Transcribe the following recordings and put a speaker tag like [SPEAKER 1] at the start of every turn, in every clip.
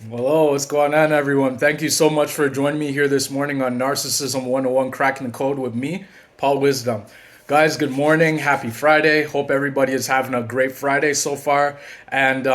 [SPEAKER 1] Hello, what's going on, everyone? Thank you so much for joining me here this morning on Narcissism 101 Cracking the Code with me, Paul Wisdom. Guys, good morning. Happy Friday. Hope everybody is having a great Friday so far. And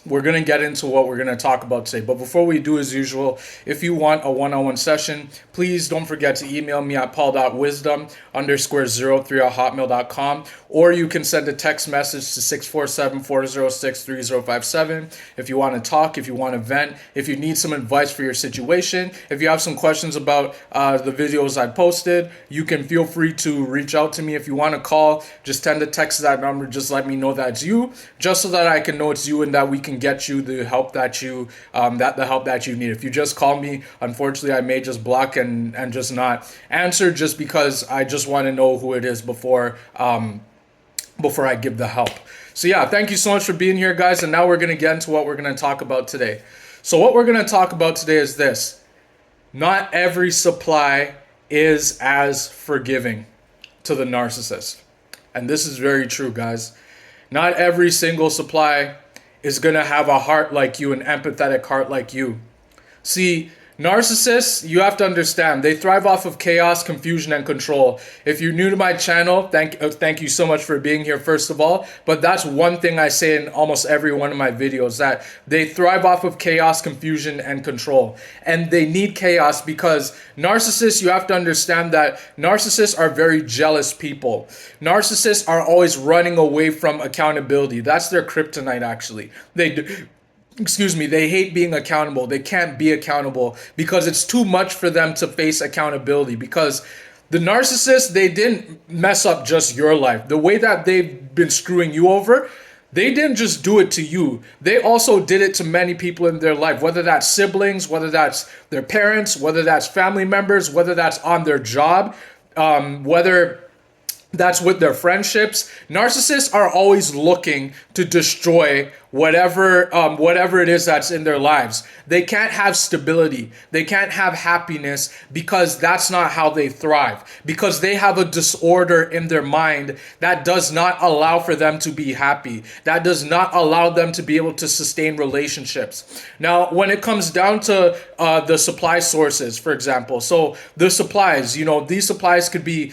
[SPEAKER 1] we're going to get into what we're going to talk about today. But before we do, as usual, if you want a one-on-one session, please don't forget to email me at paul.wisdom_03@hotmail.com, or you can send a text message to 647-406-3057 if you want to talk, if you want to vent, if you need some advice for your situation, if you have some questions about the videos I posted, you can feel free to reach out to me. If you want to call, just send a text to that number. Just let me know that's you, just so that I can know it's you and that we can get you the help that you the help that you need. If you just call me, unfortunately, I may just block and just not answer, just because I just want to know who it is before I give the help. So yeah, thank you so much for being here, guys. And now we're gonna get into what we're gonna talk about today. So what we're gonna talk about today is this: not every supply is as forgiving to the narcissist. And this is very true, guys. Not every single supply is going to have a heart like you, an empathetic heart like you. See, narcissists, you have to understand, they thrive off of chaos, confusion, and control. If you're new to my channel, thank you so much for being here, first of all. But that's one thing I say in almost every one of my videos, that they thrive off of chaos, confusion, and control. And they need chaos because narcissists, you have to understand that narcissists are very jealous people. Narcissists are always running away from accountability. That's their kryptonite, actually. They hate being accountable. They can't be accountable because it's too much for them to face accountability. Because the narcissist, they didn't mess up just your life. The way that they've been screwing you over, they didn't just do it to you. They also did it to many people in their life, whether that's siblings, whether that's their parents, whether that's family members, whether that's on their job, whether that's with their friendships. Narcissists are always looking to destroy whatever it is that's in their lives. They can't have stability. They can't have happiness because that's not how they thrive. Because they have a disorder in their mind that does not allow for them to be happy. That does not allow them to be able to sustain relationships. Now, when it comes down to the supply sources, for example, so the supplies, these supplies could be,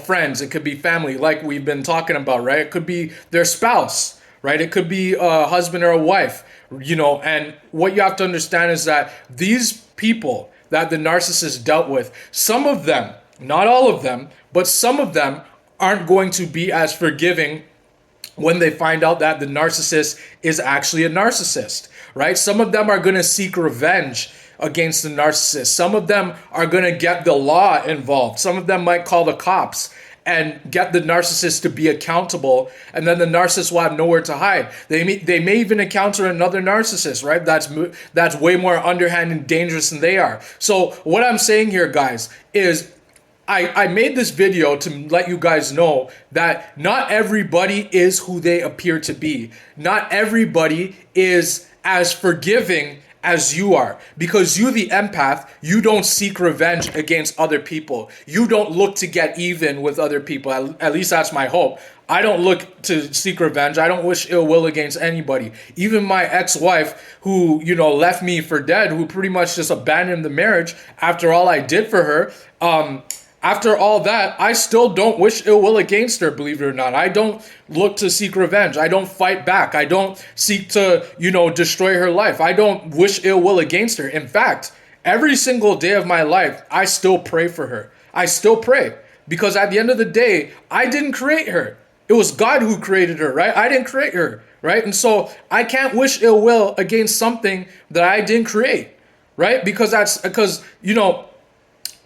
[SPEAKER 1] friends. It could be family, like we've been talking about, right? It could be their spouse, right? It could be a husband or a wife, and what you have to understand is that these people that the narcissist dealt with, some of them, not all of them, but some of them aren't going to be as forgiving when they find out that the narcissist is actually a narcissist, right? Some of them are going to seek revenge against the narcissist. Some of them are going to get the law involved. Some of them might call the cops and get the narcissist to be accountable, and then the narcissist will have nowhere to hide. They may even encounter another narcissist, right? That's way more underhand and dangerous than they are. So what I'm saying here, guys, is I made this video to let you guys know that not everybody is who they appear to be. Not everybody is as forgiving as you are, because you, the empath, you don't seek revenge against other people. You don't look to get even with other people. At least that's my hope. I don't look to seek revenge. I don't wish ill will against anybody. Even my ex-wife, who left me for dead, who pretty much just abandoned the marriage after all I did for her, after all that, I still don't wish ill will against her, believe it or not. I don't look to seek revenge. I don't fight back. I don't seek to, destroy her life. I don't wish ill will against her. In fact, every single day of my life, I still pray for her. I still pray, because at the end of the day, I didn't create her. It was God who created her, right? I didn't create her, right? And so I can't wish ill will against something that I didn't create, right? Because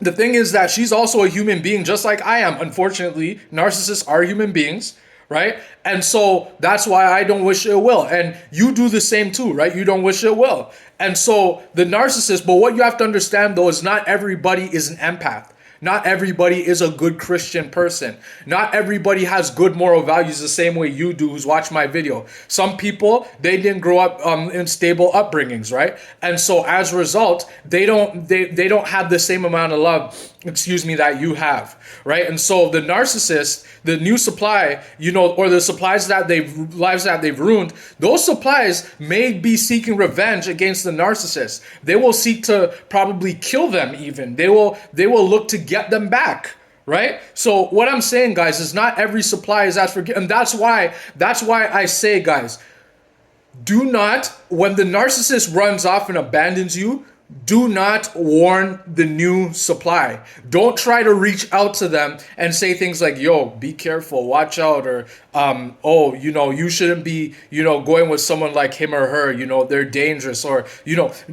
[SPEAKER 1] the thing is that she's also a human being just like I am. Unfortunately, narcissists are human beings, right? And so that's why I don't wish ill will. And you do the same too, right? You don't wish ill will. And so the narcissist, but what you have to understand though is not everybody is an empath. Not everybody is a good Christian person. Not everybody has good moral values the same way you do who's watched my video. Some people, they didn't grow up in stable upbringings, right? And so as a result, they don't have the same amount of love that you have, right? And so the narcissist, the new supply, or the supplies that lives that they've ruined, those supplies may be seeking revenge against the narcissist. They will seek to probably kill them even. They will look to get them back. Right? So what I'm saying, guys, is not every supply is as forgiven. And that's why I say, guys, do not, when the narcissist runs off and abandons you, do not warn the new supply. Don't try to reach out to them and say things like, yo, be careful, watch out, or you shouldn't be, going with someone like him or her, they're dangerous, or,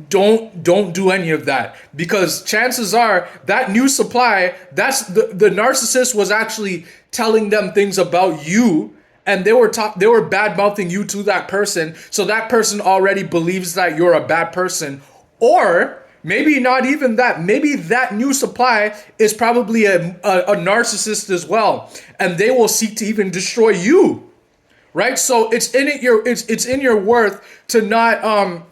[SPEAKER 1] don't do any of that, because chances are that new supply, that's the narcissist was actually telling them things about you, and they were bad mouthing you to that person, so that person already believes that you're a bad person. Or maybe not even that. Maybe that new supply is probably a narcissist as well, and they will seek to even destroy you, right? So it's in your worth to not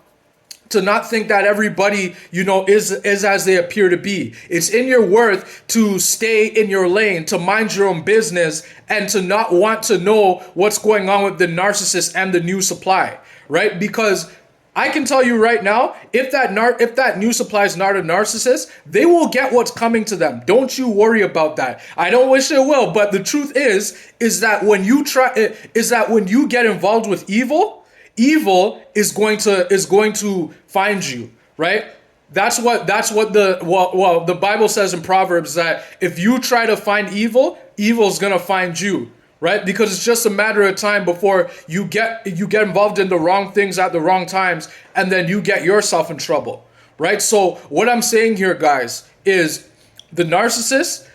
[SPEAKER 1] think that everybody is as they appear to be. It's in your worth to stay in your lane, to mind your own business, and to not want to know what's going on with the narcissist and the new supply, right? Because I can tell you right now, if that new supply is not a narcissist, they will get what's coming to them. Don't you worry about that. I don't wish it will, but the truth is that when you get involved with evil is going to find you, right? That's what the Bible says in Proverbs, that if you try to find evil is going to find you. Right? Because it's just a matter of time before you get involved in the wrong things at the wrong times, and then you get yourself in trouble. Right? So what I'm saying here, guys, is the narcissist,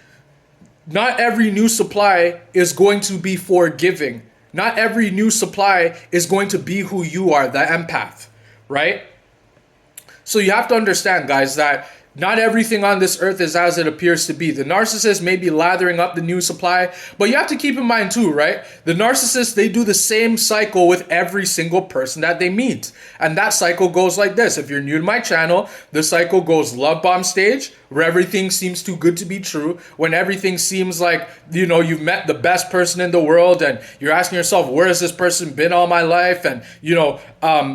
[SPEAKER 1] not every new supply is going to be forgiving. Not every new supply is going to be who you are, the empath. Right? So you have to understand, guys, that not everything on this earth is as it appears to be. The narcissist may be lathering up the new supply, but you have to keep in mind too, right? The narcissists, they do the same cycle with every single person that they meet. And that cycle goes like this. If you're new to my channel, the cycle goes love bomb stage, where everything seems too good to be true, when everything seems like, you've met the best person in the world, and you're asking yourself, where has this person been all my life? And,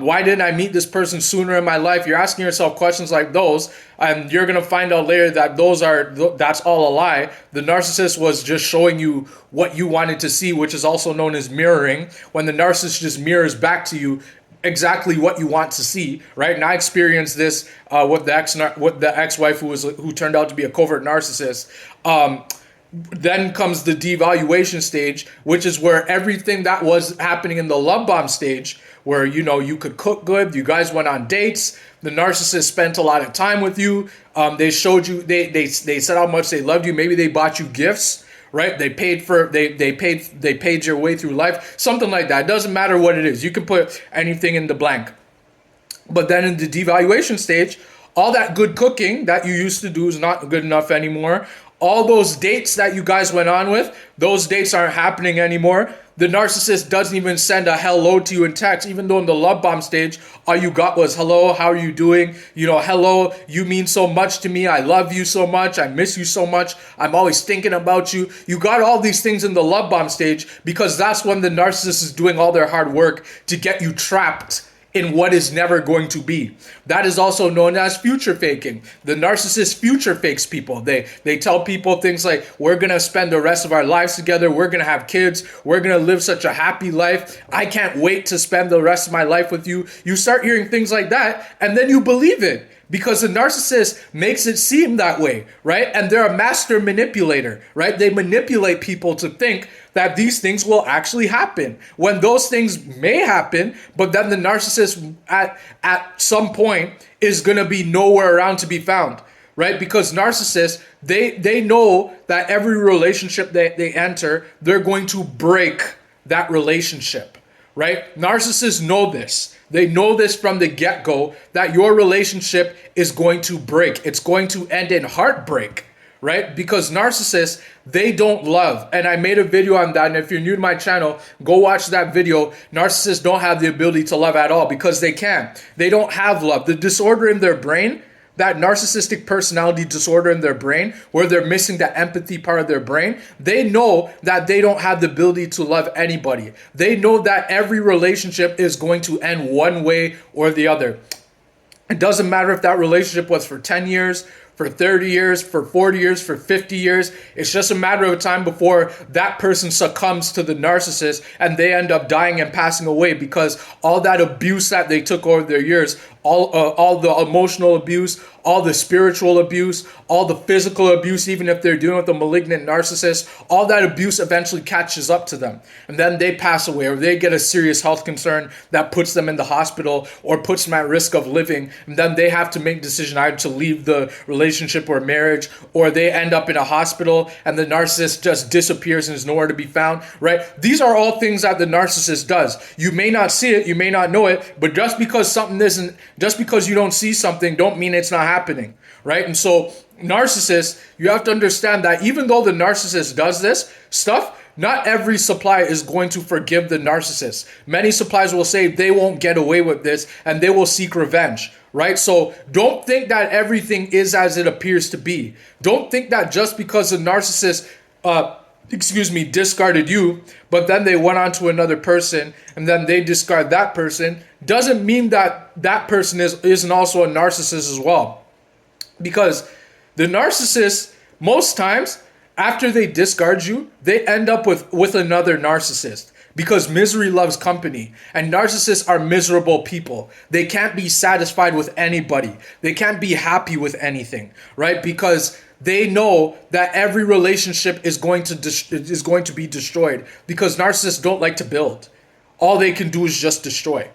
[SPEAKER 1] why didn't I meet this person sooner in my life? You're asking yourself questions like those, and you're going to find out later that that's all a lie. The narcissist was just showing you what you wanted to see, which is also known as mirroring, when the narcissist just mirrors back to you exactly what you want to see, right? And I experienced this with the ex-wife who turned out to be a covert narcissist. Then comes the devaluation stage, which is where everything that was happening in the love bomb stage, where you could cook good, you guys went on dates, the narcissist spent a lot of time with you, they showed you, they said how much they loved you, maybe they bought you gifts, right? They paid your way through life, something like that. It doesn't matter what it is, you can put anything in the blank. But then in the devaluation stage, all that good cooking that you used to do is not good enough anymore. All those dates that you guys went on with, those dates aren't happening anymore. The narcissist doesn't even send a hello to you in text, even though in the love bomb stage, all you got was, hello, how are you doing? Hello, you mean so much to me. I love you so much. I miss you so much. I'm always thinking about you. You got all these things in the love bomb stage because that's when the narcissist is doing all their hard work to get you trapped in what is never going to be. That is also known as future faking. The narcissist future fakes people. They tell people things like, we're going to spend the rest of our lives together. We're going to have kids. We're going to live such a happy life. I can't wait to spend the rest of my life with you. You start hearing things like that, and then you believe it. Because the narcissist makes it seem that way, right? And they're a master manipulator, right? They manipulate people to think that these things will actually happen, when those things may happen, but then the narcissist at some point is going to be nowhere around to be found, right? Because narcissists, they know that every relationship that they enter, they're going to break that relationship, right? Narcissists know this. They know this from the get-go, that your relationship is going to break. It's going to end in heartbreak, right? Because narcissists, they don't love. And I made a video on that. And if you're new to my channel, go watch that video. Narcissists don't have the ability to love at all because they can't. They don't have love. The disorder in their brain that narcissistic personality disorder in their brain, where they're missing the empathy part of their brain, they know that they don't have the ability to love anybody. They know that every relationship is going to end one way or the other. It doesn't matter if that relationship was for 10 years, for 30 years, for 40 years, for 50 years. It's just a matter of time before that person succumbs to the narcissist and they end up dying and passing away, because all that abuse that they took over their years, all the emotional abuse, all the spiritual abuse, all the physical abuse, even if they're dealing with a malignant narcissist, all that abuse eventually catches up to them. And then they pass away, or they get a serious health concern that puts them in the hospital or puts them at risk of living. And then they have to make a decision either to leave the relationship or marriage, or they end up in a hospital and the narcissist just disappears and is nowhere to be found, right? These are all things that the narcissist does. You may not see it, you may not know it, but just because you don't see something, don't mean it's not happening, right? And so narcissists, you have to understand that even though the narcissist does this stuff, not every supply is going to forgive the narcissist. Many supplies will say they won't get away with this and they will seek revenge, right? So don't think that everything is as it appears to be. Don't think that just because the narcissist discarded you, but then they went on to another person and then they discard that person, doesn't mean that that person isn't also a narcissist as well. Because the narcissist, most times, after they discard you, they end up with another narcissist, because misery loves company, and narcissists are miserable people. They can't be satisfied with anybody. They can't be happy with anything, right? Because they know that every relationship is going to be destroyed, because narcissists don't like to build. All they can do is just destroy,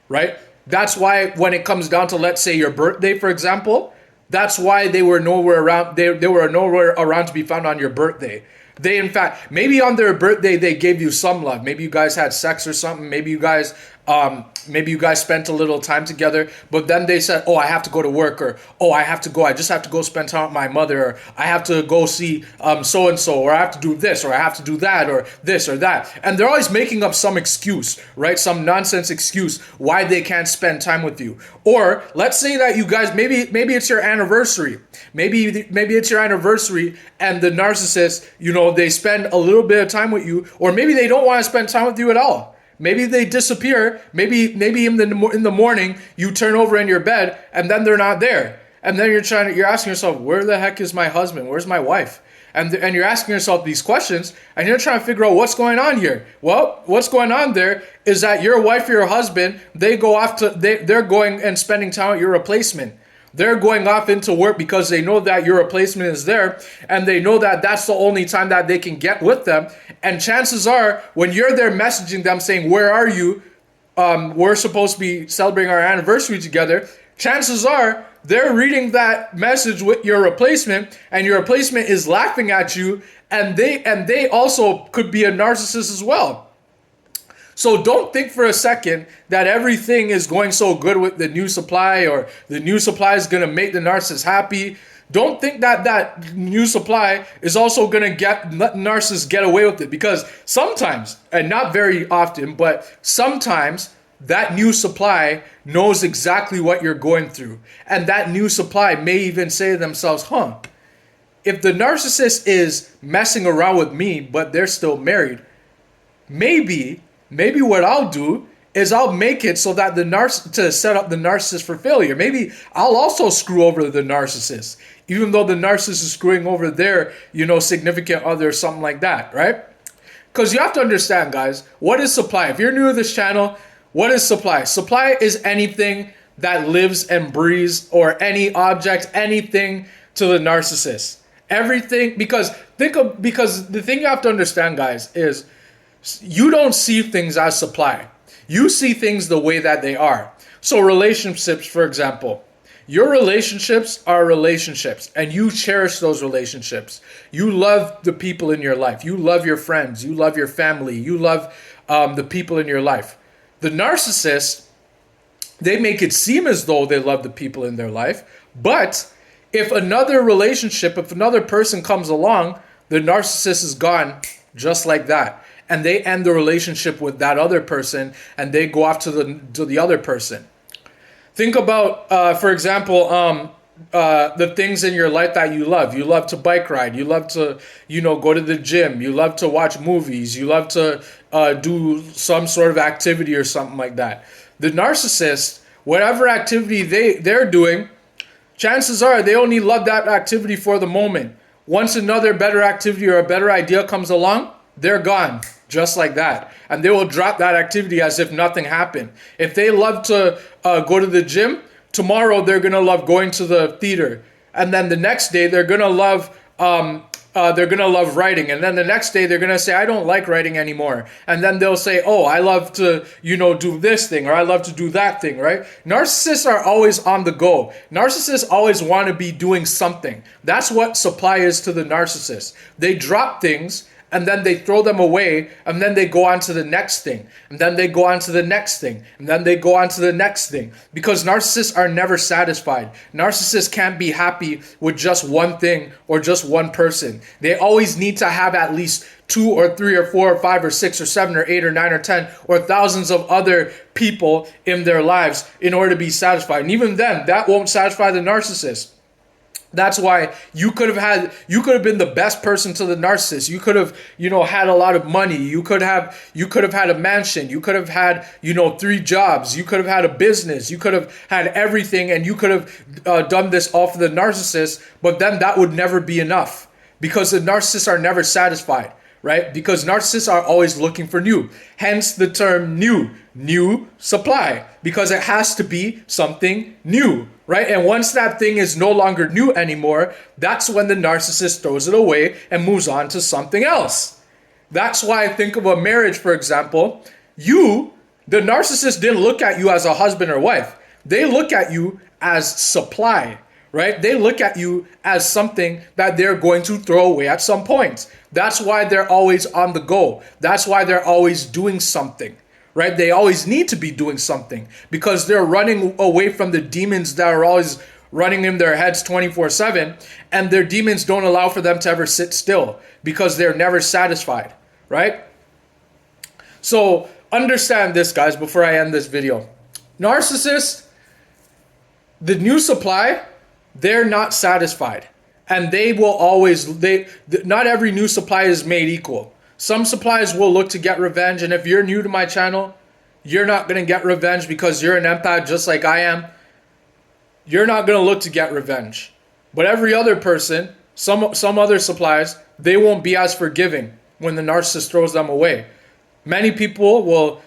[SPEAKER 1] right? That's why when it comes down to, let's say, your birthday, for example, that's why they were nowhere around. They were nowhere around to be found on your birthday. They, in fact, maybe on their birthday they gave you some love. Maybe you guys had sex or something. Maybe you guys spent a little time together. But then they said, "Oh, I have to go to work," or "Oh, I just have to go spend time with my mother," or "I have to go see so and so," or "I have to do this," or "I have to do that," or this or that. And they're always making up some excuse, right? Some nonsense excuse why they can't spend time with you. Or let's say that you guys, maybe it's your anniversary. Maybe it's your anniversary and the narcissist, they spend a little bit of time with you, or maybe they don't want to spend time with you at all. Maybe they disappear. Maybe in the morning you turn over in your bed and then they're not there. And then you're asking yourself, where the heck is my husband? Where's my wife? And you're asking yourself these questions and you're trying to figure out what's going on here. Well, what's going on there is that your wife or your husband, they're going and spending time with your replacement. They're going off into work because they know that your replacement is there, and they know that that's the only time that they can get with them. And chances are, when you're there messaging them saying, "Where are you? We're supposed to be celebrating our anniversary together," chances are they're reading that message with your replacement, and your replacement is laughing at you, and they also could be a narcissist as well. So don't think for a second that everything is going so good with the new supply, or the new supply is going to make the narcissist happy. Don't think that new supply is also going to let narcissists get away with it, because sometimes, and not very often, but sometimes that new supply knows exactly what you're going through. And that new supply may even say to themselves, if the narcissist is messing around with me, but they're still married, maybe what I'll do is I'll make it so that to set up the narcissist for failure. Maybe I'll also screw over the narcissist, even though the narcissist is screwing over their, significant other or something like that, right? Because you have to understand, guys, what is supply? If you're new to this channel, what is supply? Supply is anything that lives and breathes, or any object, anything to the narcissist. Everything, because the thing you have to understand, guys, is you don't see things as supply. You see things the way that they are. So relationships, for example, your relationships are relationships, and you cherish those relationships. You love the people in your life. You love your friends. You love your family. You love the people in your life. The narcissist, they make it seem as though they love the people in their life, but if another person comes along, the narcissist is gone just like that. And they end the relationship with that other person, and they go off to the other person. Think about, for example, the things in your life that you love. You love to bike ride. You love to, go to the gym. You love to watch movies. You love to do some sort of activity or something like that. The narcissist, whatever activity they're doing, chances are they only love that activity for the moment. Once another better activity or a better idea comes along, they're gone. Just like that. And they will drop that activity as if nothing happened. If they love to go to the gym, tomorrow they're going to love going to the theater. And then the next day they're going to love writing. And then the next day they're going to say, I don't like writing anymore. And then they'll say, oh, I love to, do this thing, or I love to do that thing, right? Narcissists are always on the go. Narcissists always want to be doing something. That's what supply is to the narcissist. They drop things, and then they throw them away, and then they go on to the next thing, and then they go on to the next thing, and then they go on to the next thing. Because narcissists are never satisfied. Narcissists can't be happy with just one thing or just one person. They always need to have at least 2 or 3 or 4 or 5 or 6 or 7 or 8 or 9 or 10 or thousands of other people in their lives in order to be satisfied. And even then, that won't satisfy the narcissist. That's why you could have been the best person to the narcissist. You could have, had a lot of money. You could have had a mansion. You could have had, 3 jobs. You could have had a business. You could have had everything, and you could have done this all for the narcissist. But then that would never be enough, because the narcissists are never satisfied, right? Because narcissists are always looking for new. Hence the term new supply, because it has to be something new. Right? And once that thing is no longer new anymore, that's when the narcissist throws it away and moves on to something else. That's why I think of a marriage, for example. The narcissist didn't look at you as a husband or wife. They look at you as supply, right? They look at you as something that they're going to throw away at some point. That's why they're always on the go. That's why they're always doing something. Right? They always need to be doing something, because they're running away from the demons that are always running in their heads 24/7, and their demons don't allow for them to ever sit still, because they're never satisfied, right? So understand this, guys, before I end this video. Narcissists, the new supply, they're not satisfied, and they will always, not every new supply is made equal. Some supplies will look to get revenge, and if you're new to my channel, you're not going to get revenge because you're an empath just like I am. You're not going to look to get revenge. But every other person, some other supplies, they won't be as forgiving when the narcissist throws them away. Many people will,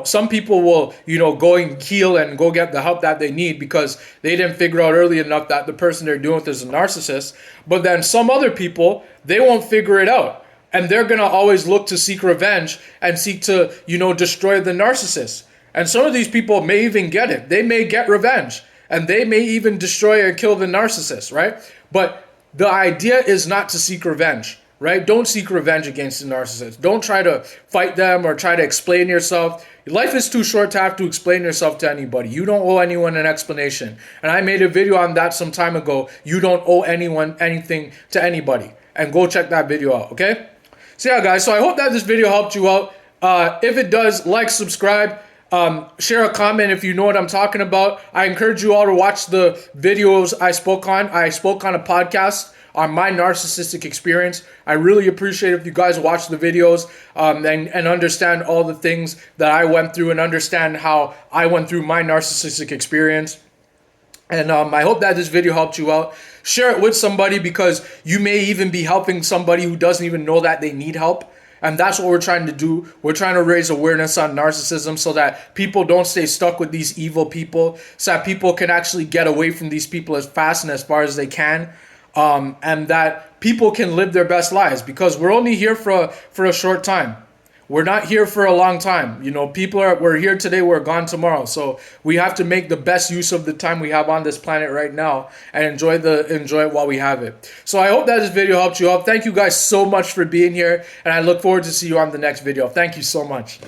[SPEAKER 1] some people will, go and heal and go get the help that they need because they didn't figure out early enough that the person they're dealing with is a narcissist. But then some other people, they won't figure it out. And they're going to always look to seek revenge and seek to, destroy the narcissist. And some of these people may even get it. They may get revenge. And they may even destroy or kill the narcissist, right? But the idea is not to seek revenge, right? Don't seek revenge against the narcissist. Don't try to fight them or try to explain yourself. Life is too short to have to explain yourself to anybody. You don't owe anyone an explanation. And I made a video on that some time ago. You don't owe anyone anything to anybody. And go check that video out, okay? So yeah, guys, so I hope that this video helped you out. If it does, like, subscribe, share a comment if you know what I'm talking about. I encourage you all to watch the videos I spoke on. I spoke on a podcast on my narcissistic experience. I really appreciate if you guys watch the videos and understand all the things that I went through and understand how I went through my narcissistic experience. And I hope that this video helped you out. Share it with somebody, because you may even be helping somebody who doesn't even know that they need help. And that's what we're trying to do. We're trying to raise awareness on narcissism so that people don't stay stuck with these evil people, so that people can actually get away from these people as fast and as far as they can. And that people can live their best lives, because we're only here for a short time. We're not here for a long time. We're here today, we're gone tomorrow. So we have to make the best use of the time we have on this planet right now and enjoy it while we have it. So I hope that this video helped you out. Thank you guys so much for being here, and I look forward to see you on the next video. Thank you so much.